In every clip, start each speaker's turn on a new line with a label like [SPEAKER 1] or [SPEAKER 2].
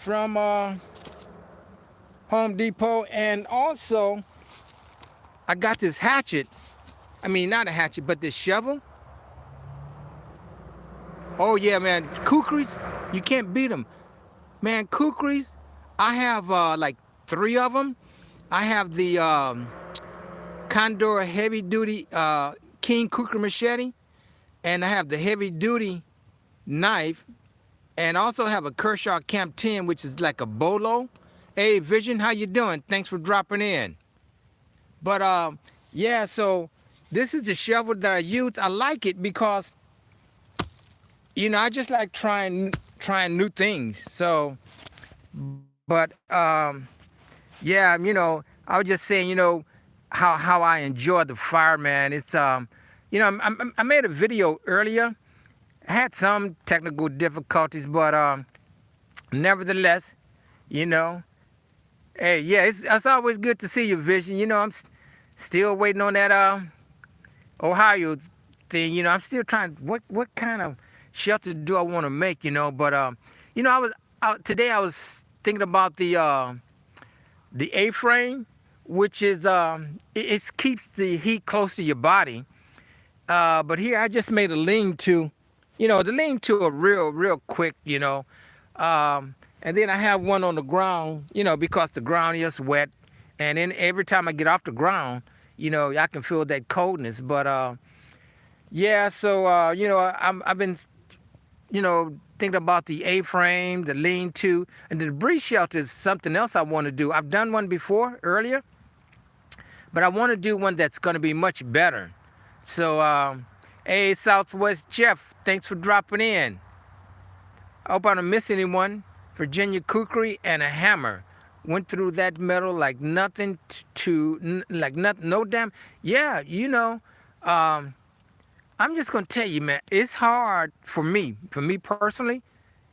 [SPEAKER 1] from Home Depot. And also, I got this hatchet. I mean, not a hatchet, but this shovel. Oh yeah, man, KuKri's, you can't beat them. Man, KuKri's, I have like 3 of them. I have the Condor heavy duty King KuKri machete, and I have the heavy duty knife, and also have a Kershaw Camp 10, which is like a bolo. Hey Vision, how you doing? Thanks for dropping in. But yeah, so this is the shovel that I use. I like it because, you know, I just like trying new things. So, but yeah, you know, I was just saying, you know, how I enjoy the fire, man. It's you know, I made a video earlier. I had some technical difficulties, but nevertheless, you know, hey, yeah, it's always good to see you, Vision. You know, I'm still waiting on that Ohio thing. You know, I'm still trying. What kind of shelter do I want to make? You know, but you know, today I was thinking about the A-frame, which is it keeps the heat close to your body. But here I just made a lean-to. You know, the lean-to are real quick. You know, and then I have one on the ground. You know, because the ground is wet, and then every time I get off the ground, you know, I can feel that coldness. But yeah, so you know, I've been, you know, thinking about the A-frame, the lean-to, and the debris shelter is something else I want to do. I've done one before earlier, but I want to do one that's going to be much better. So, hey, Southwest Jeff, thanks for dropping in. I hope I don't miss anyone. Virginia KuKri and a hammer. Went through that metal like nothing like nothing, no damn. Yeah, you know, I'm just going to tell you, man, it's hard for me personally,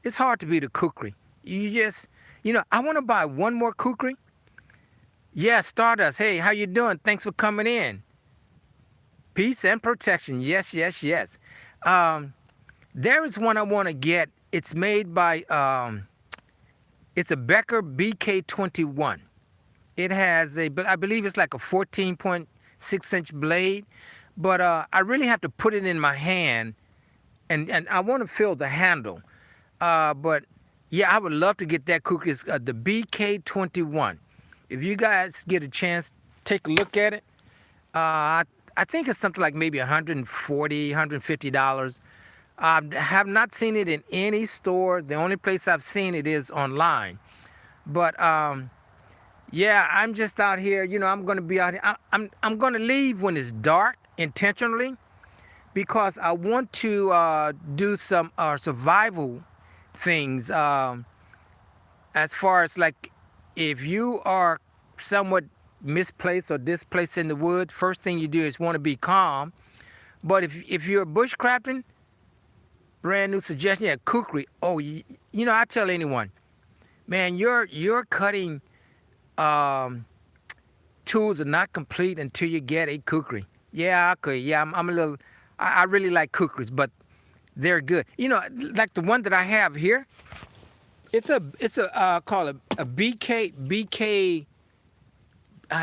[SPEAKER 1] it's hard to be the KuKri. You just, you know, I want to buy one more KuKri. Yeah, Stardust, hey, how you doing? Thanks for coming in. Peace and protection, yes, yes, yes. There is one I want to get. It's made by, it's a Becker BK21. It has I believe it's like a 14.6-inch blade. But I really have to put it in my hand, and I want to feel the handle. But yeah, I would love to get that KuKri. It's the BK21. If you guys get a chance, take a look at it. I think it's something like maybe $140, $150. I have not seen it in any store. The only place I've seen it is online. But yeah, I'm just out here. You know, I'm going to be out here. I'm going to leave when it's dark intentionally, because I want to do some survival things. As far as like, if you are somewhat misplaced or displaced in the woods, first thing you do is want to be calm. But if you're bushcrafting, brand new suggestion, yeah, KuKri. Oh, you know, I tell anyone, man, your cutting tools are not complete until you get a KuKri. Yeah, okay, yeah, I'm a little, I really like KuKris, but they're good. You know, like the one that I have here, it's a called a BK,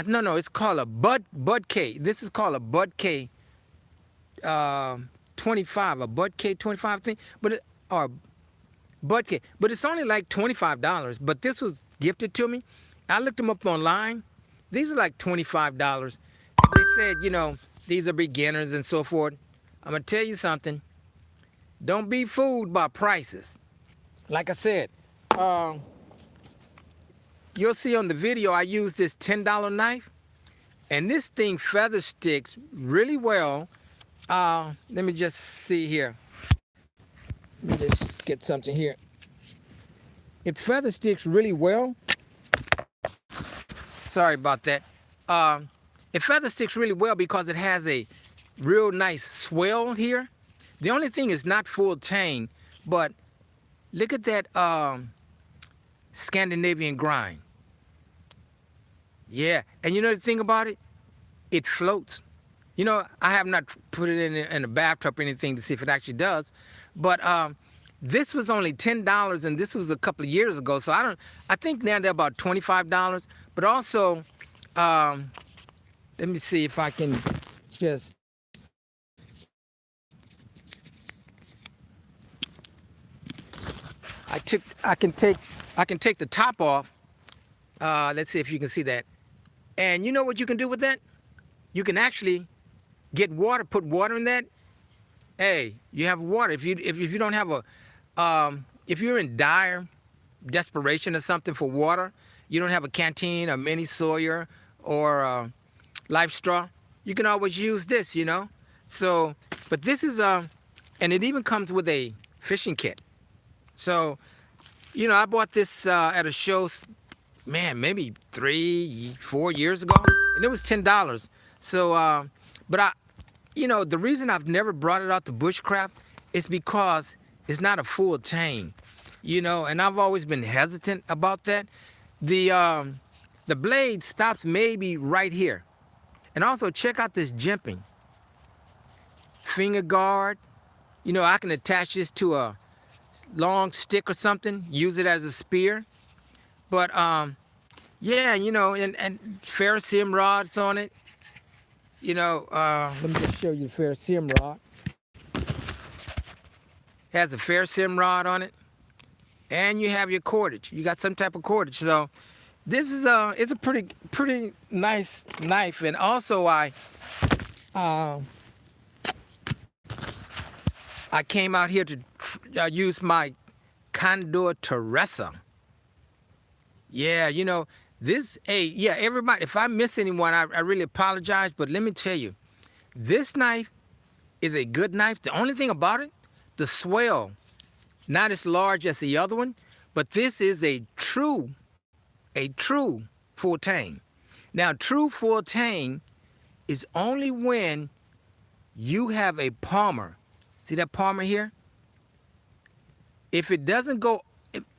[SPEAKER 1] no, it's called a Bud K. This is called a Bud K 25, a Bud K 25 thing, or Bud K, but it's only like $25. But this was gifted to me. I looked them up online. These are like $25. They said, you know, these are beginners and so forth. I'm going to tell you something. Don't be fooled by prices. Like I said, you'll see on the video I use this $10 knife. And this thing feather sticks really well. Let me just see here. Let me just get something here. It feather sticks really well. Sorry about that. It feather sticks really well because it has a real nice swell here. The only thing is not full tang, but look at that Scandinavian grind. Yeah, and you know the thing about it? It floats. You know, I have not put it in a bathtub or anything to see if it actually does, but This was only $10, and this was a couple of years ago. So I think now they're about $25. But also, let me see if I can just. I can take the top off. Let's see if you can see that. And you know what you can do with that? You can actually get water, put water in that. Hey, you have water. If you don't have if you're in dire desperation or something for water, you don't have a canteen, a mini Sawyer, or a Life Straw, you can always use this, you know. So, but this is and it even comes with a fishing kit. So, you know, I bought this at a show, man, maybe 3-4 years ago, and it was $10. So, but you know, the reason I've never brought it out to bushcraft is because it's not a full tang, you know, and I've always been hesitant about that. The blade stops maybe right here. And also check out this jimping. Finger guard. You know, I can attach this to a long stick or something, use it as a spear. But yeah, you know, and ferrocerium rods on it. You know, let me just show you the ferrocerium rod. Has a ferrocerium rod on it, and you have your cordage. You got some type of cordage. So this is it's a pretty nice knife. And also I came out here to use my Condor Terrasaur. Yeah, you know, this, hey, yeah, everybody, if I miss anyone, I really apologize, but let me tell you, this knife is a good knife. The only thing about it, the swell, not as large as the other one, but this is a true full tang. Now, true full tang is only when you have a palmer. See that palmer here? If it doesn't go,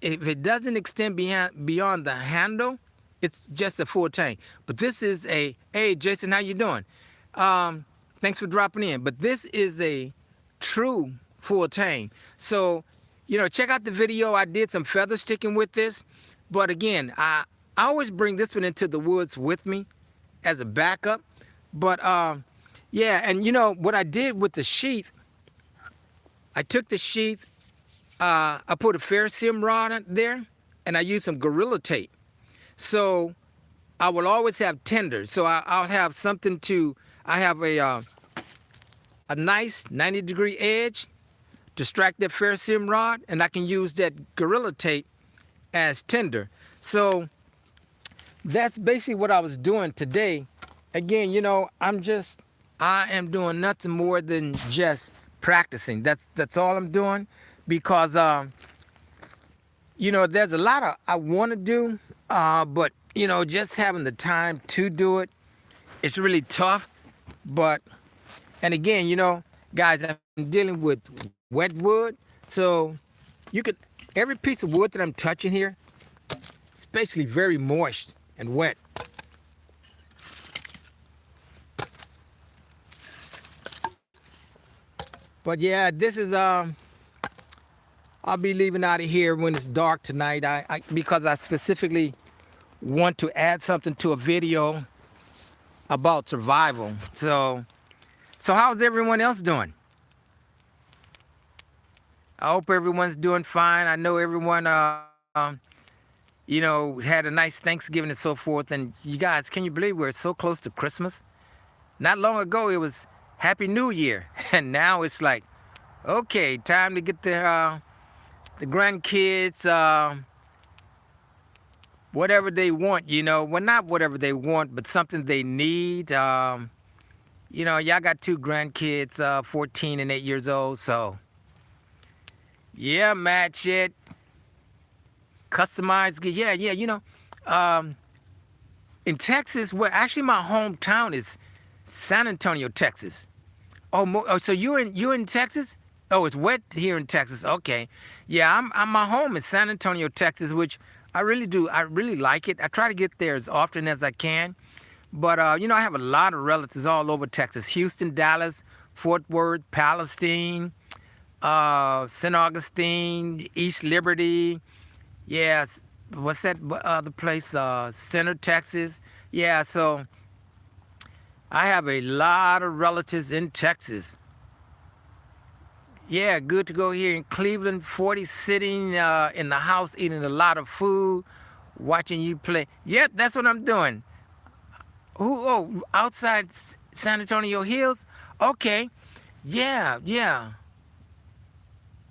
[SPEAKER 1] if it doesn't extend beyond the handle, it's just a full tang. But this is a, hey, Jason, how you doing? Thanks for dropping in. But this is a true full tang. So, you know, check out the video. I did some feather sticking with this. But again, I always bring this one into the woods with me as a backup. But yeah, and you know, what I did with the sheath, I took the sheath, I put a ferrocerium rod there, and I used some Gorilla Tape. So I will always have tenders. So I'll have something to, I have a nice 90-degree edge to strike that ferrocerium rod, and I can use that Gorilla Tape as tinder. So that's basically what I was doing today. Again, you know, I am doing nothing more than just practicing. That's all I'm doing, because you know, there's a lot I want to do, but you know, just having the time to do it, it's really tough. But, and again, you know, guys, I'm dealing with wet wood, so you could, every piece of wood that I'm touching here, especially very moist and wet. But yeah, this is I'll be leaving out of here when it's dark tonight. Because I specifically want to add something to a video about survival. So how's everyone else doing? I hope everyone's doing fine. I know everyone you know, had a nice Thanksgiving and so forth. And you guys, can you believe we're so close to Christmas? Not long ago it was Happy New Year, and now it's like, okay, time to get the grandkids whatever they want, you know. Well, not whatever they want, but something they need. You know, y'all got 2 grandkids, 14 and 8 years old, so yeah, match it. Customized, yeah, you know. In Texas, where actually my hometown is San Antonio, Texas. Oh, so you're in Texas? Oh, it's wet here in Texas. Okay, yeah, I'm my home in San Antonio, Texas, which I really do. I really like it. I try to get there as often as I can. But you know, I have a lot of relatives all over Texas: Houston, Dallas, Fort Worth, Palestine, St. Augustine, East Liberty. Yeah, what's that other place? Center, Texas. Yeah, so I have a lot of relatives in Texas. Yeah, good to go here in Cleveland, 40, sitting in the house eating a lot of food, watching you play. Yep, that's what I'm doing. Who? Oh, outside San Antonio Hills? Okay. Yeah, yeah.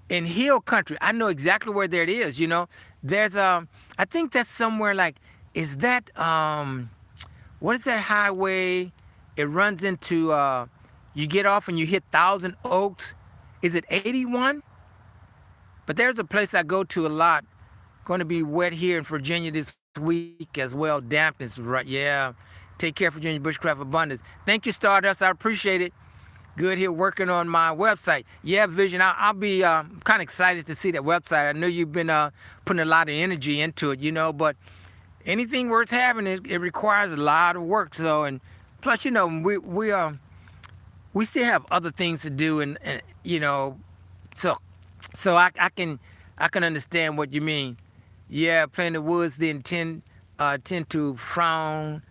[SPEAKER 1] In Hill Country. I know exactly where there it is, you know. There's I think that's somewhere like, is that what is that highway? It runs into you get off and you hit Thousand Oaks. Is it 81? But there's a place I go to a lot. Going to be wet here in Virginia this week as well. Dampness, right? Yeah. Take care, Virginia Bushcraft Abundance. Thank you, Stardust. I appreciate it. Good here working on my website. Yeah, Vision. I'll be kind of excited to see that website. I know you've been putting a lot of energy into it, you know, but anything worth having, it requires a lot of work. So, and plus, you know, we still have other things to do, and you know, so I can understand what you mean. Yeah, playing the woods, then tend to frown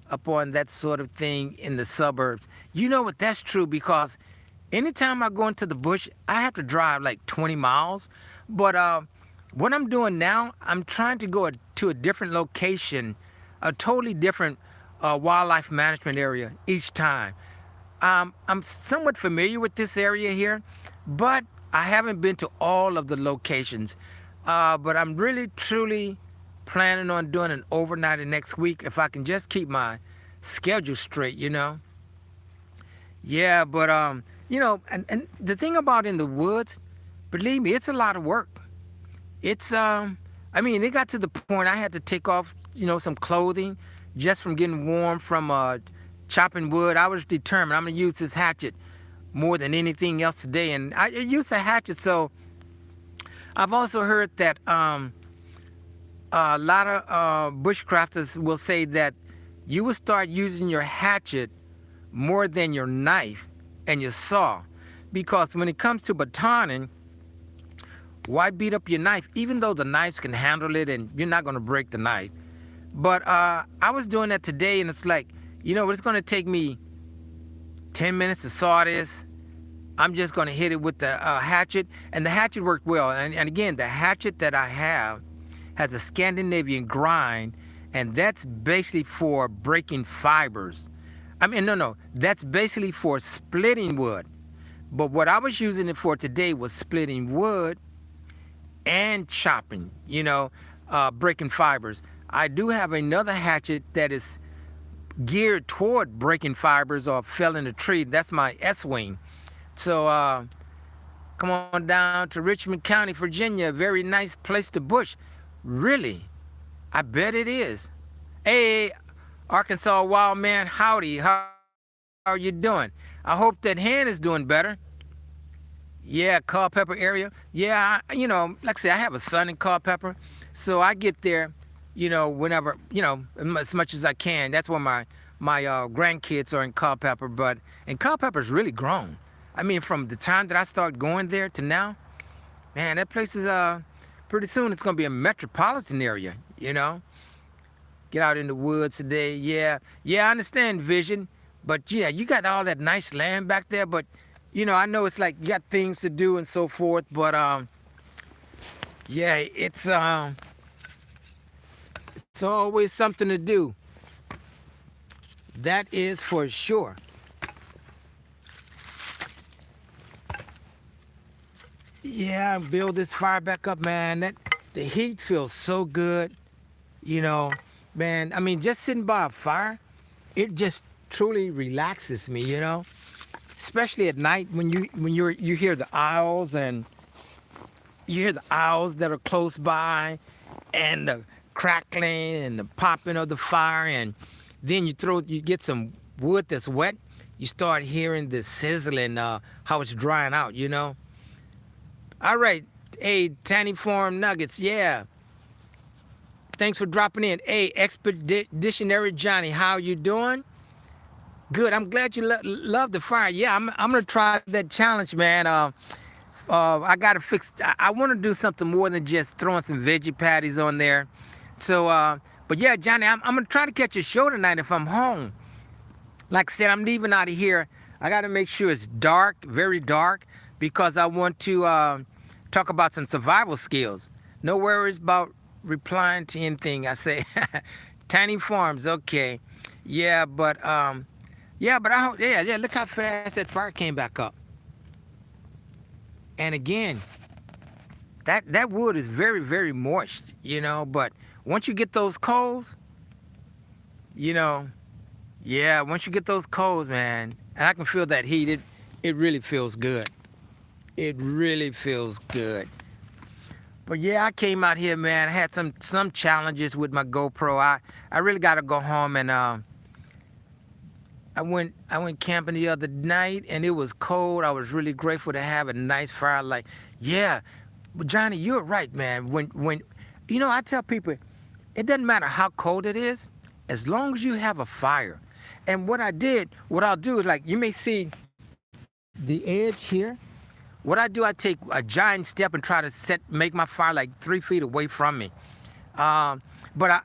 [SPEAKER 1] upon that sort of thing in the suburbs. You know what? That's true, because anytime I go into the bush, I have to drive like 20 miles. But what I'm doing now, I'm trying to go to a different location, a totally different wildlife management area each time. I'm somewhat familiar with this area here, but I haven't been to all of the locations. But I'm really, truly planning on doing an overnighter next week if I can just keep my schedule straight, you know. Yeah, but you know, and the thing about in the woods, believe me, it's a lot of work. It's I mean, it got to the point I had to take off, you know, some clothing just from getting warm from chopping wood. I was determined I'm gonna use this hatchet more than anything else today, and I use a hatchet. So I've also heard that a lot of bushcrafters will say that you will start using your hatchet more than your knife and your saw, because when it comes to batoning, why beat up your knife, even though the knives can handle it and you're not going to break the knife. But I was doing that today, and it's like, you know, it's going to take me 10 minutes to saw this. I'm just going to hit it with the hatchet, and the hatchet worked well. And again, the hatchet that I have has a Scandinavian grind, and that's basically for breaking fibers. I mean, no, that's basically for splitting wood. But what I was using it for today was splitting wood and chopping, you know, breaking fibers. I do have another hatchet that is geared toward breaking fibers or felling a tree. That's my S-Wing. So come on down to Richmond County, Virginia. Very nice place to bush. Really? I bet it is. Hey, Arkansas Wild Man, howdy. How are you doing? I hope that hand is doing better. Yeah, Culpeper area. Yeah, you know, like I say, I have a son in Culpeper, so I get there, you know, whenever, you know, as much as I can. That's where my grandkids are in Culpeper, and Culpeper's really grown. I mean, from the time that I started going there to now, man, that place is pretty soon it's gonna be a metropolitan area, you know. Get out in the woods today. Yeah, I understand Vision, but yeah, you got all that nice land back there, but you know, I know it's like you got things to do and so forth, but yeah, it's always something to do. That is for sure. Yeah, build this fire back up, man. The heat feels so good, you know, man. I mean, just sitting by a fire, it just truly relaxes me, you know. Especially at night when you hear the owls, and you hear the owls that are close by, and the crackling and the popping of the fire, and then you get some wood that's wet, you start hearing the sizzling, how it's drying out, you know. All right, hey, Tiny Farm Nuggets, yeah. Thanks for dropping in. Hey, Expeditionary Johnny, how you doing? Good. I'm glad you love the fire. Yeah, I'm gonna try that challenge, man. I got to fix. I want to do something more than just throwing some veggie patties on there. So, but yeah, Johnny, I'm gonna try to catch a show tonight if I'm home. Like I said, I'm leaving out of here. I got to make sure it's dark, very dark, because I want to talk about some survival skills. No worries about replying to anything I say. Tiny farms, okay. Yeah, but I hope, yeah, look how fast that fire came back up. And again, that wood is very, very moist, but once you get those coals, you know, yeah, once you get those coals, man, and I can feel that heat, it really feels good. It really feels good. But yeah, I came out here, man. I had some challenges with my GoPro. I really got to go home, and I went camping the other night, and it was cold. I was really grateful to have a nice firelight. Yeah, but Johnny, you're right, man. When I tell people, it doesn't matter how cold it is, as long as you have a fire. And what I'll do is, like, you may see the edge here. What I do, I take a giant step and try to make my fire like 3 feet away from me. But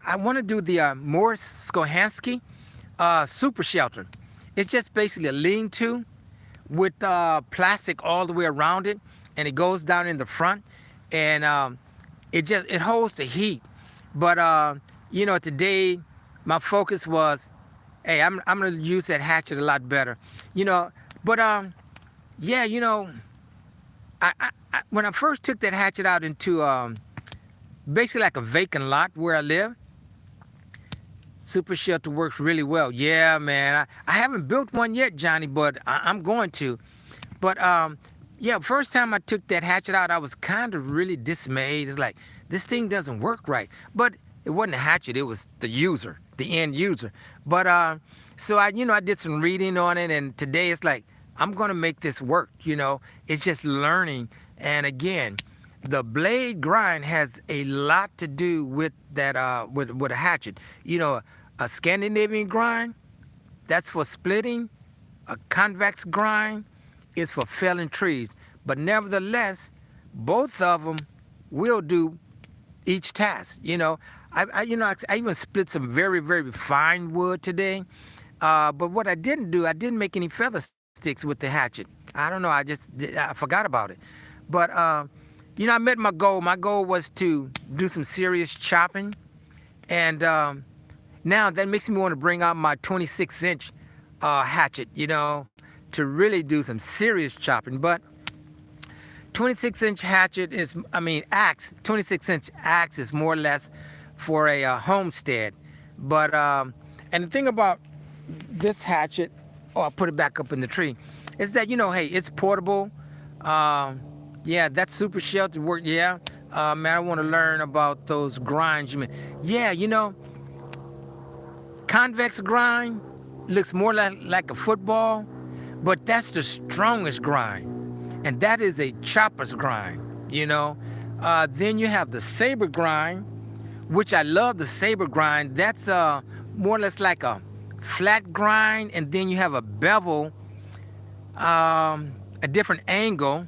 [SPEAKER 1] I want to do the Morris Skohansky super shelter. It's just basically a lean-to with plastic all the way around it, and it goes down in the front, and it holds the heat. But today my focus was, hey, I'm gonna use that hatchet a lot better, But yeah, I when I first took that hatchet out into basically like a vacant lot where I live, super shelter works really well. Yeah, man. I haven't built one yet, Johnny, but I'm going to. But yeah, first time I took that hatchet out, I was kind of really dismayed. It's like, this thing doesn't work right. But it wasn't a hatchet, it was the user, the end user. But so I did some reading on it, and today it's like, I'm gonna make this work, It's just learning. And again, the blade grind has a lot to do with that with a hatchet. A Scandinavian grind, that's for splitting. A convex grind is for felling trees. But nevertheless, both of them will do each task. I even split some very, very fine wood today. But what I didn't do, I didn't make any feather sticks with the hatchet. I don't know, I forgot about it. But I met my goal. My goal was to do some serious chopping, and now that makes me want to bring out my 26-inch hatchet, to really do some serious chopping. But 26-inch hatchet axe. 26-inch axe is more or less for a homestead. But and the thing about this hatchet, I'll put it back up in the tree, is that hey, it's portable. Yeah, that super shelter work. Yeah, man, I want to learn about those grinds. Yeah, convex grind looks more like a football, but that's the strongest grind, and that is a chopper's grind. Then you have the saber grind, which I love. The saber grind, that's more or less like a flat grind, and then you have a bevel, a different angle.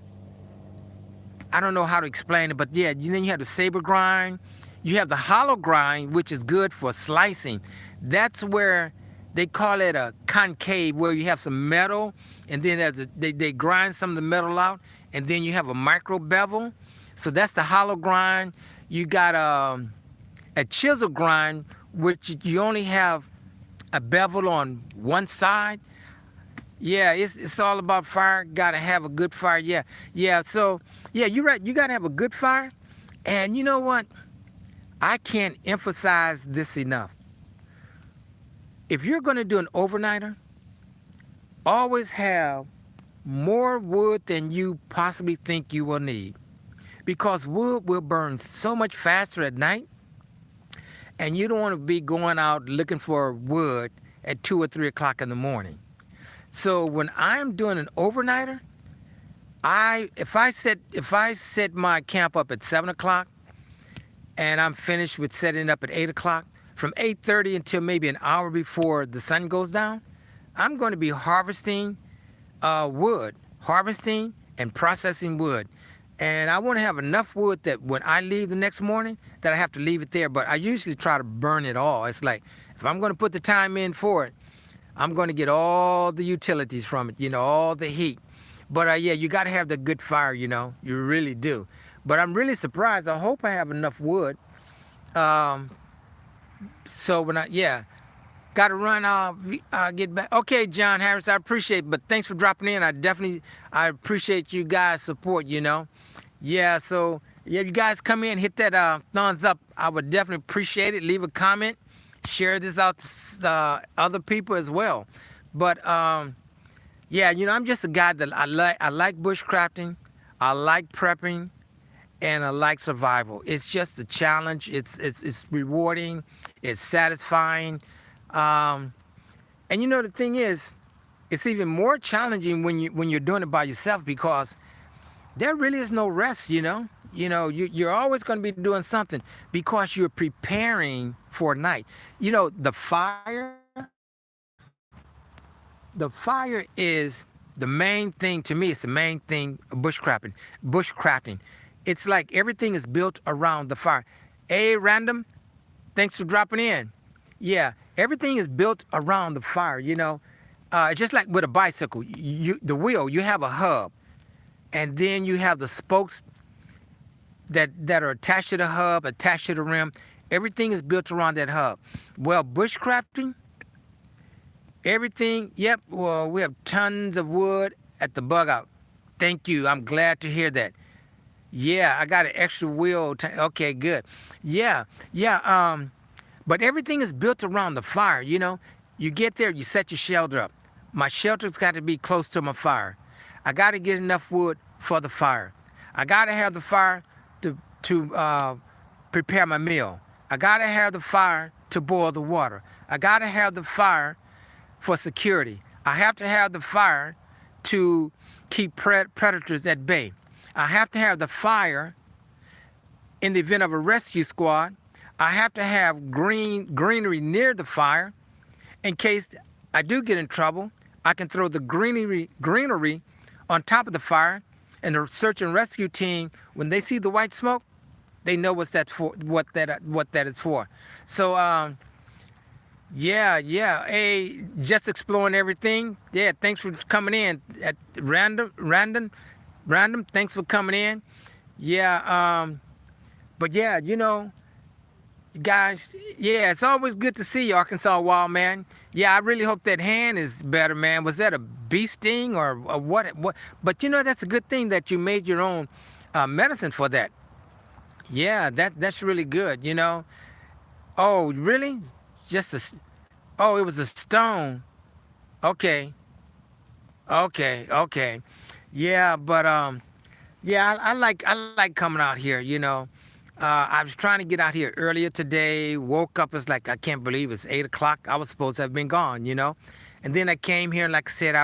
[SPEAKER 1] I don't know how to explain it, but yeah, then you have the saber grind. You have the hollow grind, which is good for slicing. That's where they call it a concave, where you have some metal, and then they grind some of the metal out, and then you have a micro bevel. So that's the hollow grind. You got a chisel grind, which you only have a bevel on one side. Yeah, it's all about fire. Gotta have a good fire. Yeah. So yeah, you're right. You gotta have a good fire. And you know what? I can't emphasize this enough. If you're gonna do an overnighter, always have more wood than you possibly think you will need, because wood will burn so much faster at night, and you don't want to be going out looking for wood at 2 or 3 o'clock in the morning. So when I'm doing an overnighter, if I set my camp up at 7 o'clock, and I'm finished with setting up at 8 o'clock, from 8:30 until maybe an hour before the sun goes down, I'm going to be harvesting wood, harvesting and processing wood. And I want to have enough wood that when I leave the next morning, that I have to leave it there. But I usually try to burn it all. It's like, if I'm going to put the time in for it, I'm going to get all the utilities from it, all the heat. But yeah, you got to have the good fire, you really do. But I'm really surprised. I hope I have enough wood. So when got to run. I'll get back. Okay, John Harris, I appreciate it, but thanks for dropping in. I appreciate you guys' support, Yeah, so, yeah, you guys come in, hit that thumbs up. I would definitely appreciate it. Leave a comment. Share this out to other people as well. But, yeah, I'm just a guy that I like bushcrafting. I like prepping. And I like survival. It's just a challenge. It's rewarding. It's satisfying. And the thing is, it's even more challenging when you're doing it by yourself, because there really is no rest. You're always going to be doing something because you're preparing for night. The fire. The fire is the main thing to me. It's the main thing of bushcrafting. It's like everything is built around the fire. Hey, Random, thanks for dropping in. Yeah, everything is built around the fire, just like with a bicycle. The wheel, you have a hub, and then you have the spokes that are attached to the hub, attached to the rim. Everything is built around that hub. Well, bushcrafting, everything, well, we have tons of wood at the bug out. Thank you, I'm glad to hear that. Yeah, I got an extra wheel. Okay, good. Yeah. But everything is built around the fire, You get there, you set your shelter up. My shelter's got to be close to my fire. I got to get enough wood for the fire. I got to have the fire to prepare my meal. I got to have the fire to boil the water. I got to have the fire for security. I have to have the fire to keep predators at bay. I have to have the fire in the event of a rescue squad. I have to have greenery near the fire in case I do get in trouble. I can throw the greenery on top of the fire, and the search and rescue team, when they see the white smoke, they know what that is for. So yeah. Hey, just exploring everything. Yeah, thanks for coming in. At random, thanks for coming in. Yeah, but yeah, guys, yeah, it's always good to see you, Arkansas Wild Man. Yeah, I really hope that hand is better, man. Was that a bee sting or what? But that's a good thing that you made your own medicine for that. Yeah, that's really good, Oh, really? Oh, it was a stone. Okay. Yeah, but yeah, I like coming out here, I was trying to get out here earlier today. Woke up, it's like I can't believe it's 8 o'clock. I was supposed to have been gone, And then I came here, and like I said,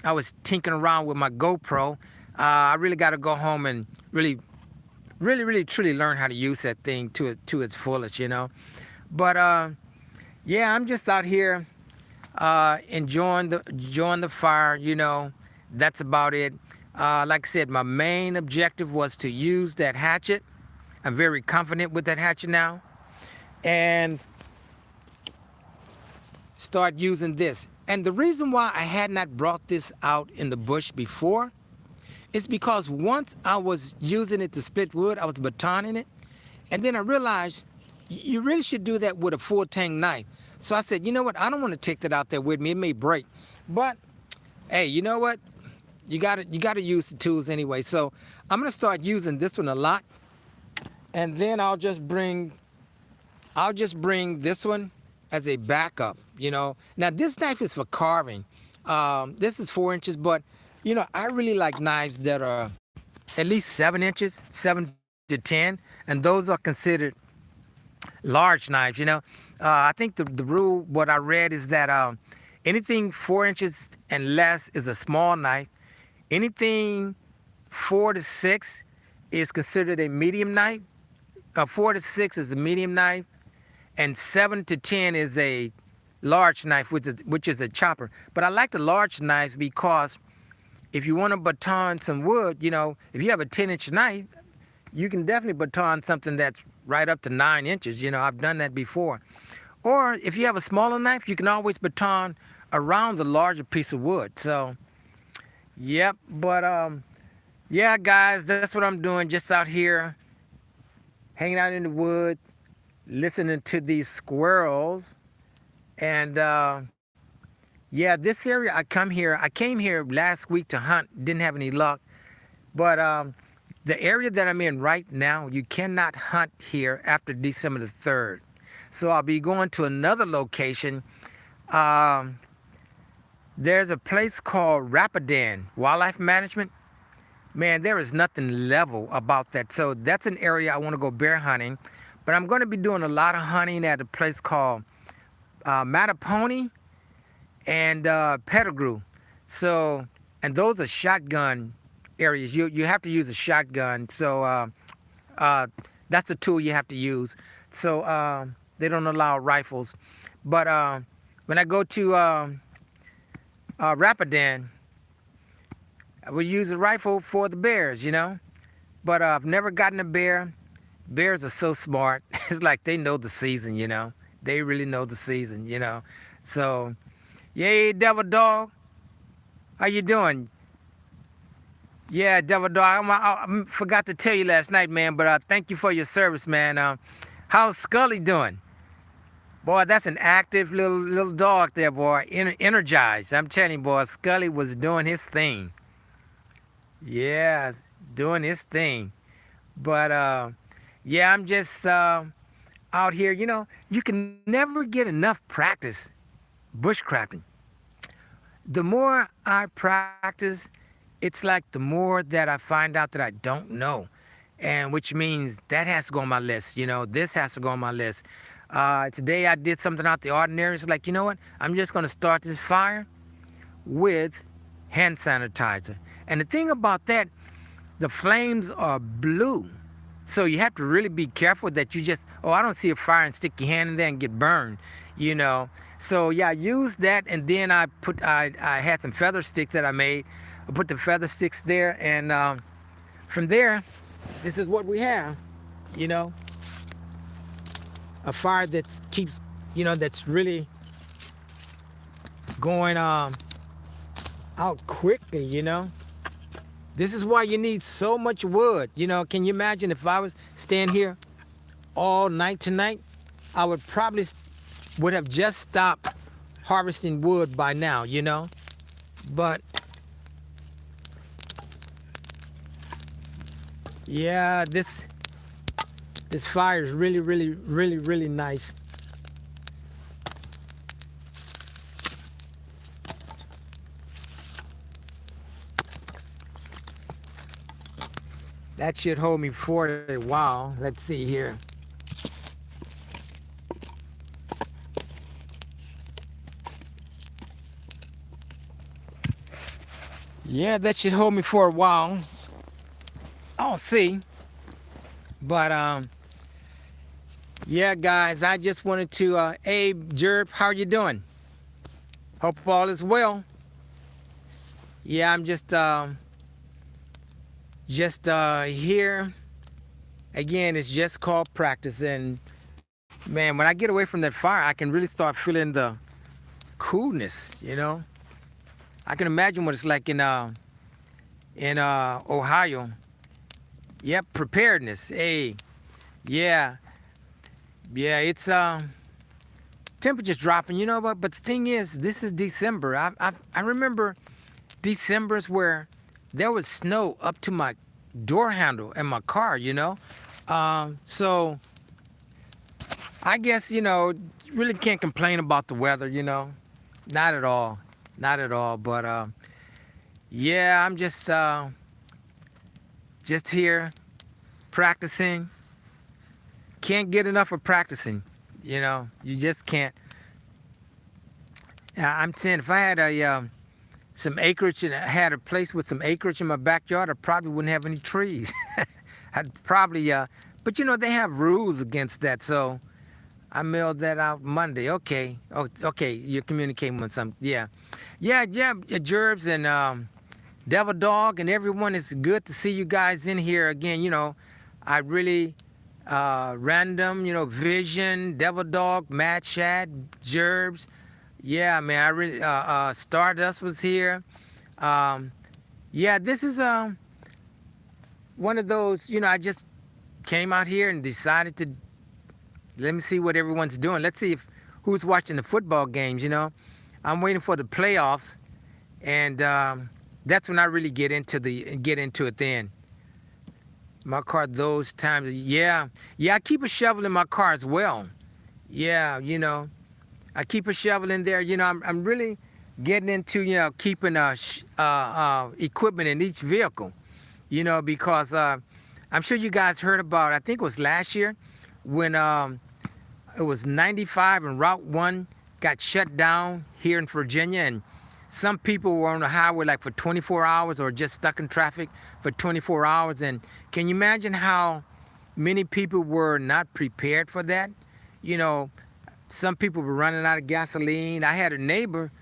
[SPEAKER 1] I was tinkering around with my GoPro. I really got to go home and really truly learn how to use that thing to its fullest, But yeah, I'm just out here enjoying the fire, That's about it. Like I said, my main objective was to use that hatchet. I'm very confident with that hatchet now. And start using this. And the reason why I had not brought this out in the bush before is because once I was using it to split wood, I was batoning it. And then I realized you really should do that with a full tang knife. So I said, you know what? I don't want to take that out there with me. It may break. But hey, you know what? You gotta use the tools anyway. So I'm gonna start using this one a lot. And then I'll just bring this one as a backup, Now this knife is for carving. This is 4 inches, but I really like knives that are at least 7 inches, 7 to 10, and those are considered large knives. I think the rule, what I read, is that anything 4 inches and less is a small knife. Anything 4 to 6 is considered a medium knife. 4 to 6 is a medium knife, and 7 to 10 is a large knife, which is a chopper. But I like the large knives because if you want to baton some wood, if you have a 10-inch knife, you can definitely baton something that's right up to 9 inches. I've done that before. Or if you have a smaller knife, you can always baton around the larger piece of wood. So, yep. But yeah, guys, that's what I'm doing. Just out here, hanging out in the woods, listening to these squirrels, and yeah, this area I came here last week to hunt. Didn't have any luck, but the area that I'm in right now, you cannot hunt here after December the 3rd. So I'll be going to another location. There's a place called Rapidan Wildlife Management. Man, there is nothing level about that. So that's an area I want to go bear hunting. But I'm going to be doing a lot of hunting at a place called Mattapony and Pettigrew. So, and those are shotgun areas. You have to use a shotgun. So that's the tool you have to use. So they don't allow rifles. But when I go to Rapidan, I will use a rifle for the bears, But I've never gotten a bear. Bears are so smart. It's like they know the season, They really know the season, So, yay, Devil Dog. How you doing? Yeah, Devil Dog. I forgot to tell you last night, man, but thank you for your service, man. How's Scully doing? Boy, that's an active little dog there, boy. Energized. I'm telling you, boy, Scully was doing his thing. Yeah, doing his thing. But, yeah, I'm just out here. You can never get enough practice bushcrafting. The more I practice, it's like the more that I find out that I don't know. And which means that has to go on my list. This has to go on my list. Today I did something out the ordinary. It's like, you know what? I'm just going to start this fire with hand sanitizer. And the thing about that, the flames are blue. So you have to really be careful that you just, I don't see a fire and stick your hand in there and get burned, So yeah, I used that, and then I had some feather sticks that I made. I put the feather sticks there, and from there, this is what we have, A fire that keeps, that's really going out quickly, This is why you need so much wood. Can you imagine if I was staying here all night tonight? I would have just stopped harvesting wood by now, But yeah, this fire is really, really, really, really nice. That should hold me for a while. Let's see here. Yeah, that should hold me for a while. I'll see. But yeah, guys, I just wanted to Abe, Jerb, how are you doing? Hope all is well. Yeah, I'm just here. Again, it's just called practice. And man, when I get away from that fire, I can really start feeling the coolness, I can imagine what it's like in Ohio. Yep, preparedness. Hey, yeah, it's temperature's dropping, but the thing is, this is December. I remember Decembers where there was snow up to my door handle in my car, So I guess, you really can't complain about the weather, Not at all. Not at all. But yeah, I'm just here practicing. Can't get enough of practicing, You just can't. I'm saying if I had some acreage and I had a place with some acreage in my backyard, I probably wouldn't have any trees. I'd probably, but they have rules against that, so I mailed that out Monday. Okay. Oh, okay, you're communicating with some, yeah, Gerbs, and Devil Dog and everyone. It's good to see you guys in here again. I really random, Vision, Devil Dog, Mad Shad, Jerbs. Yeah, man, I really Stardust was here. Um, yeah, this is one of those, I just came out here and decided to let me see what everyone's doing. Let's see if who's watching the football games, I'm waiting for the playoffs, and that's when I really get into it then. My car those times, yeah. Yeah, I keep a shovel in my car as well. Yeah, I keep a shovel in there. I'm really getting into, keeping equipment in each vehicle, because I'm sure you guys heard about, I think it was last year, when it was 95 and Route 1 got shut down here in Virginia, and some people were on the highway like for 24 hours or just stuck in traffic for 24 hours. And can you imagine how many people were not prepared for that? Some people were running out of gasoline. I had a neighbor,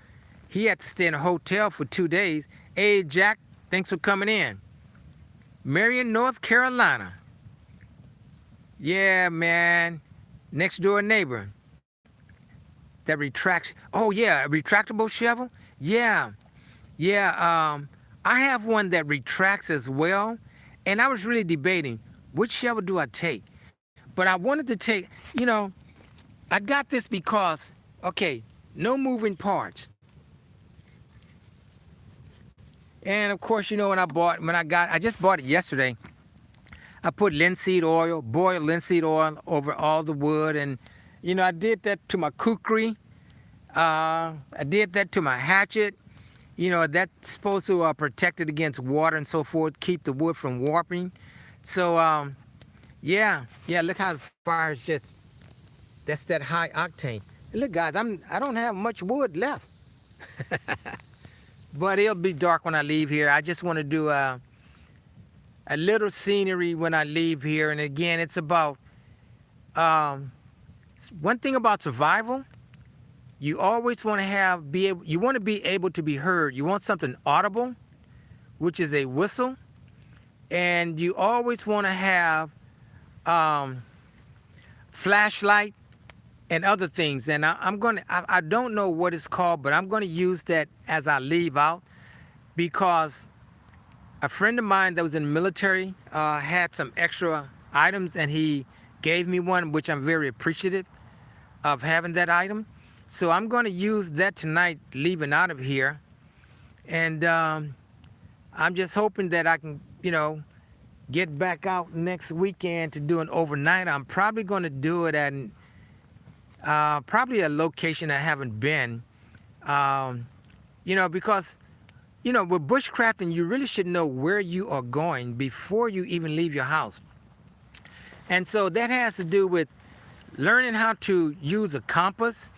[SPEAKER 1] he had to stay in a hotel for 2 days. Hey, Jack, thanks for coming in. Marion, North Carolina. Yeah, man. Next door neighbor. That retracts. Oh, yeah, a retractable shovel? Yeah. Yeah, I have one that retracts as well. And I was really debating, which shovel do I take? But I wanted to take, I got this because, okay, no moving parts. And of course, I just bought it yesterday. I put linseed oil, boiled linseed oil over all the wood. And, I did that to my KuKri. I did that to my hatchet. That's supposed to protect it against water and so forth, keep the wood from warping. So, yeah, look how the fire is just, that's that high octane. Look, guys, I don't have much wood left. But it'll be dark when I leave here. I just want to do a little scenery when I leave here. And again, it's about, one thing about survival, you always want to you want to be able to be heard. You want something audible, which is a whistle. And you always want to have flashlight and other things. And I don't know what it's called, but I'm going to use that as I leave out, because a friend of mine that was in the military had some extra items, and he gave me one, which I'm very appreciative of having that item. So I'm going to use that tonight, leaving out of here. And I'm just hoping that I can, get back out next weekend to do an overnight. I'm probably going to do it at probably a location I haven't been, because, with bushcrafting, you really should know where you are going before you even leave your house. And so that has to do with learning how to use a compass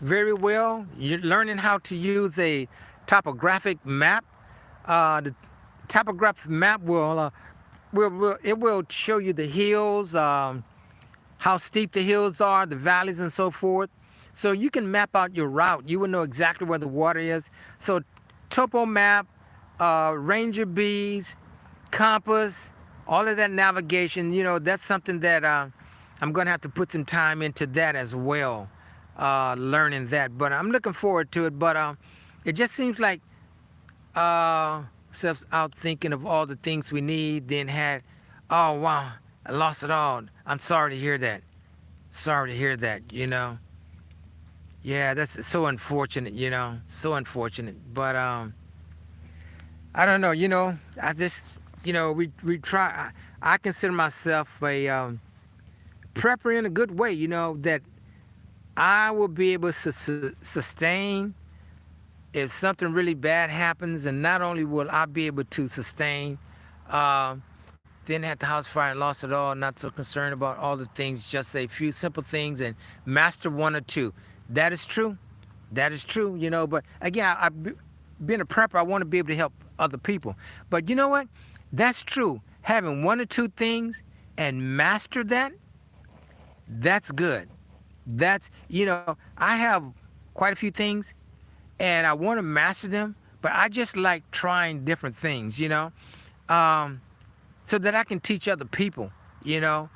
[SPEAKER 1] very well. You're learning how to use a topographic map. The topographic map will show you the hills, how steep the hills are, the valleys, and so forth. So you can map out your route. You will know exactly where the water is. So topo map, ranger beads, compass, all of that navigation, that's something that I'm going to have to put some time into that as well, learning that. But I'm looking forward to it. But it just seems like ourselves out thinking of all the things we need, then oh, wow, I lost it all. I'm sorry to hear that. Sorry to hear that, Yeah, that's so unfortunate, so unfortunate. But I don't know, I just, we try. I consider myself a prepper in a good way, that I will be able to sustain if something really bad happens. And not only will I be able to sustain, then had the house fire and lost it all, not so concerned about all the things, just a few simple things and master one or two. That is true. That is true, but again, I've been a prepper. I want to be able to help other people. But you know what? That's true. Having one or two things and master that, that's good. That's, I have quite a few things and I want to master them, but I just like trying different things, um, so that I can teach other people, you know.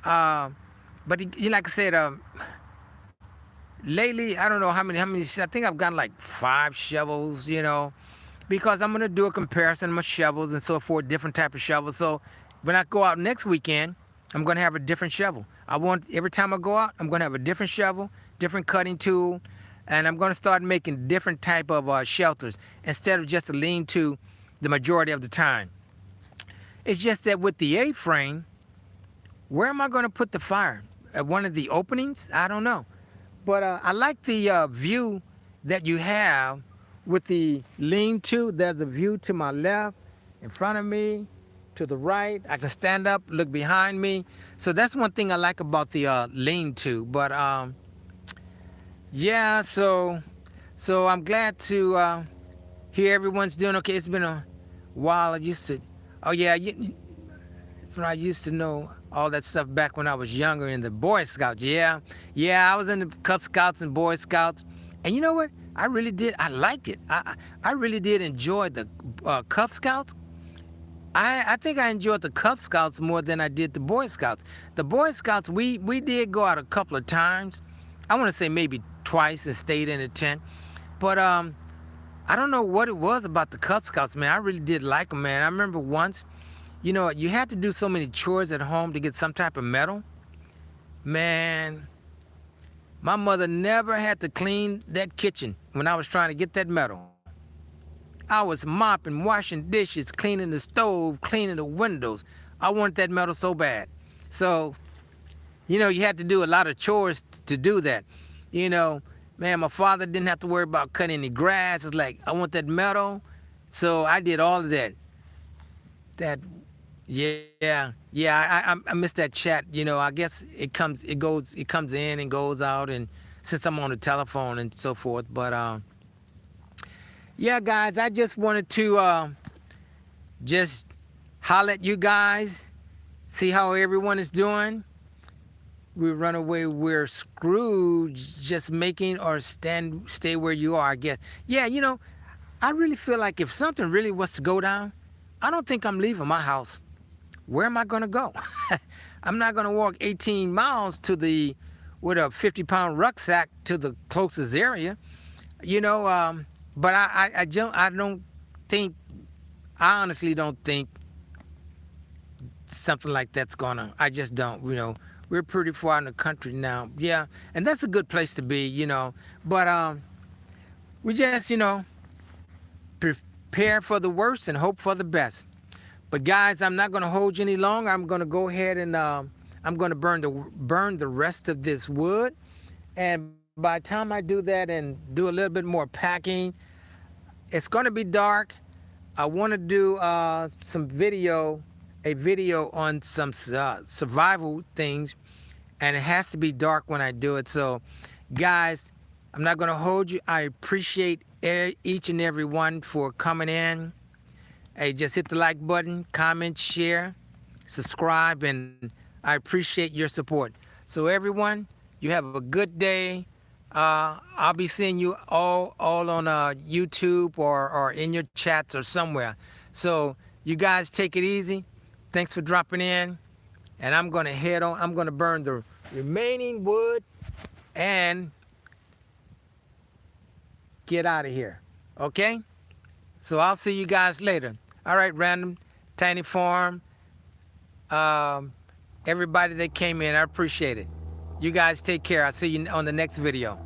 [SPEAKER 1] But like I said, lately I don't know how many. I think I've gotten like 5 shovels, because I'm gonna do a comparison of my shovels and so forth, different type of shovels. So when I go out next weekend, I'm gonna have a different shovel. I want every time I go out, I'm gonna have a different shovel, different cutting tool, and I'm gonna start making different type of shelters instead of just a lean-to the majority of the time. It's just that with the A-frame, where am I gonna put the fire? At one of the openings? I don't know. But I like the view that you have with the lean-to. There's a view to my left, in front of me, to the right. I can stand up, look behind me. So that's one thing I like about the lean-to. But yeah, so I'm glad to hear everyone's doing okay. It's been a while. I used to know all that stuff back when I was younger in the Boy Scouts. Yeah, I was in the Cub Scouts and Boy Scouts. And you know what? I really did. I like it. I really did enjoy the Cub Scouts. I think I enjoyed the Cub Scouts more than I did the Boy Scouts. The Boy Scouts, we did go out a couple of times. I want to say maybe twice and stayed in a tent. But I don't know what it was about the Cub Scouts, man. I really did like them, man. I remember once, you had to do so many chores at home to get some type of medal. Man, my mother never had to clean that kitchen when I was trying to get that medal. I was mopping, washing dishes, cleaning the stove, cleaning the windows. I wanted that medal so bad. So, you had to do a lot of chores to do that. Man, my father didn't have to worry about cutting any grass. It's like, I want that medal. So I did all of that. I missed that chat. I guess it comes in and goes out, and since I'm on the telephone and so forth. But yeah, guys, I just wanted to just holler at you guys, see how everyone is doing. We run away, we're screwed, just making or stay where you are, I guess. Yeah, I really feel like if something really was to go down, I don't think I'm leaving my house. Where am I going to go? I'm not going to walk 18 miles with a 50-pound rucksack to the closest area, But I don't think, I honestly don't think something like that's I just don't, We're pretty far in the country now. Yeah, and that's a good place to be, But we just, prepare for the worst and hope for the best. But guys, I'm not going to hold you any longer. I'm going to go ahead and I'm going to burn the rest of this wood. And by the time I do that and do a little bit more packing, it's going to be dark. I want to do a video on some survival things, and it has to be dark when I do it. So, guys, I'm not going to hold you. I appreciate each and every one for coming in. Hey, just hit the like button, comment, share, subscribe, and I appreciate your support. So, everyone, you have a good day. I'll be seeing you all on YouTube or in your chats or somewhere. So you guys take it easy. Thanks for dropping in. And I'm going to head on. I'm going to burn the remaining wood and get out of here. Okay? So I'll see you guys later. All right, Random, Tiny Farm, everybody that came in, I appreciate it. You guys take care. I'll see you on the next video.